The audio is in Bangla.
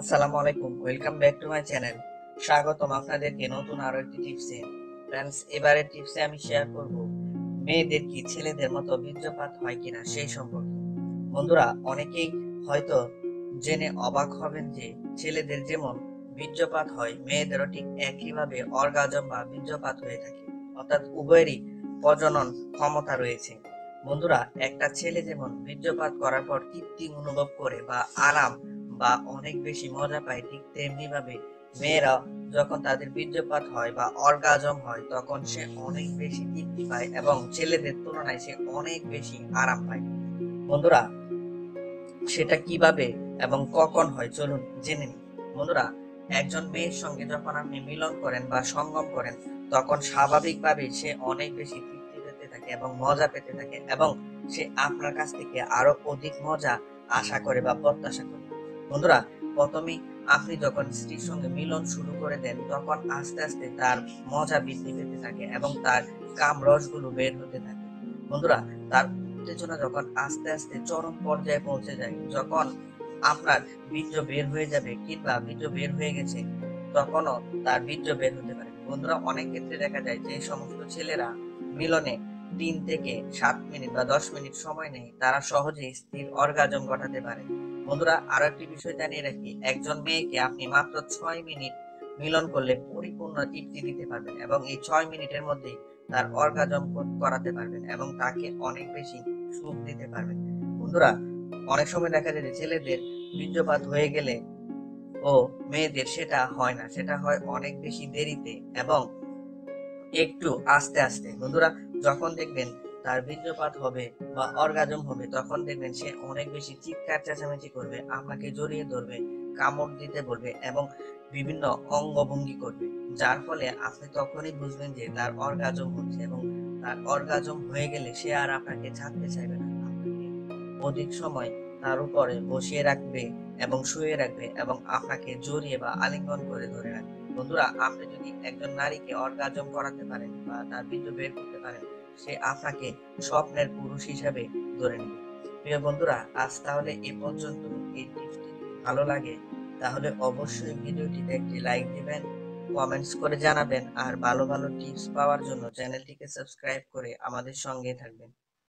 আসসালামু আলাইকুম, welcome back to my channel. স্বাগতম আপনাদেরকে নতুন আরো একটি টিপসে। ফ্রেন্ডস, এবারের টিপসে আমি শেয়ার করব মেয়েদের কি ছেলেদের মতো বীর্যপাত হয় কিনা সেই সম্পর্কে। বন্ধুরা, অনেকেই হয়তো জেনে অবাক হবেন যে ছেলেদের যেমন বীর্যপাত হয়, মেয়েদেরও ঠিক একইভাবে অর্গাজম বা বীর্যপাত হয়ে থাকে। অর্থাৎ উভয়েরই প্রজনন ক্ষমতা রয়েছে। বন্ধুরা, একটা ছেলে যেমন বীর্যপাত করার পর তৃপ্তি অনুভব করে বা আরাম বা অনেক বেশি মজা পায়, ঠিক তেমনি ভাবে মেয়েরা যখন তাদের বীর্যপাত হয় বা অর্গাজম হয় তখন সে অনেক বেশি তৃপ্তি পায় এবং ছেলেদের তুলনায় সে অনেক বেশি আরাম পায়। বন্ধুরা, সেটা কিভাবে এবং কখন হয় চলুন জেনে নিই। বন্ধুরা, একজন মেয়ের সঙ্গে যখন আপনি মিলন করেন বা সঙ্গম করেন তখন স্বাভাবিকভাবেই সে অনেক বেশি তৃপ্তি পেতে থাকে এবং মজা পেতে থাকে এবং সে আপনার কাছ থেকে আরো অধিক মজা আশা করে বা প্রত্যাশা করে। বন্ধুরা, প্রথমেই আপনি যখন স্ত্রীর সঙ্গে মিলন শুরু করে দেন তখন আস্তে আস্তে তার মজা বৃদ্ধি পেতে থাকে এবং তার কাম রসগুলো বের হতে থাকে। বন্ধুরা, তার উত্তেজনা যখন আস্তে আস্তে চরম পর্যায়ে পৌঁছে যায়, যখন আপনার বীর্য বের হয়ে যাবে কিংবা বীর্য বের হয়ে গেছে, তখনও তার বীর্য বের হতে পারে। বন্ধুরা, অনেক ক্ষেত্রে দেখা যায় যে সমস্ত ছেলেরা মিলনে 3 থেকে 7 মিনিট বা 10 মিনিট সময় নেয়, তারা সহজেই স্থির অর্গাজম ঘটাতে পারে। বন্ধুরা, আরো একটি বিষয় জানিয়ে রাখি, একজন মেয়েকে আপনি মাত্র 6 মিনিট মিলন করলে পরিপূর্ণ তৃপ্তি দিতে পারবেন এবং এই 6 মিনিটের মধ্যেই তার অর্গাজম করাতে পারবেন এবং তাকে অনেক বেশি সুখ দিতে পারবেন। বন্ধুরা, অনেক সময় দেখা যায় যে ছেলেদের বীর্যপাত হয়ে গেলে ও মেয়েদের সেটা হয় না, সেটা হয় অনেক বেশি দেরিতে এবং একটু আস্তে আস্তে। বন্ধুরা, যখন দেখবেন তার বীর্যপাত হবে বা অর্গাজম হবে তখন দেখবেন সে অনেক বেশি চিৎকার চেঁচামেচি করবে, আপনাকে জড়িয়ে ধরবে, কামড় দিতে বলবে এবং বিভিন্ন অঙ্গভঙ্গি করবে, যার ফলে আপনি তখনই বুঝবেন যে তার অর্গাজম হচ্ছে এবং তার অর্গাজম হয়ে গেলে সে আর আপনাকে ছাড়তে চাইবে না, আপনাকে অধিক সময় তার উপরে বসিয়ে রাখবে এবং শুয়ে রাখবে এবং আপনাকে জড়িয়ে বা আলিঙ্গন করে ধরে রাখবে। বন্ধুরা, আপনি যদি একজন নারীকে অর্গাজম করাতে পারেন বা তার বীর্য বের করতে পারেন, সে আপনাকে স্বপ্নের পুরুষ হিসাবে ধরে নেবে। প্রিয় বন্ধুরা, আজ তাহলে এ পর্যন্ত। এই টিপসটি যদি ভালো লাগে তাহলে অবশ্যই ভিডিওটিতে একটি লাইক দিবেন, কমেন্টস করে জানাবেন আর ভালো ভালো টিপস পাওয়ার জন্য চ্যানেলটিকে সাবস্ক্রাইব করে আমাদের সঙ্গে থাকবেন।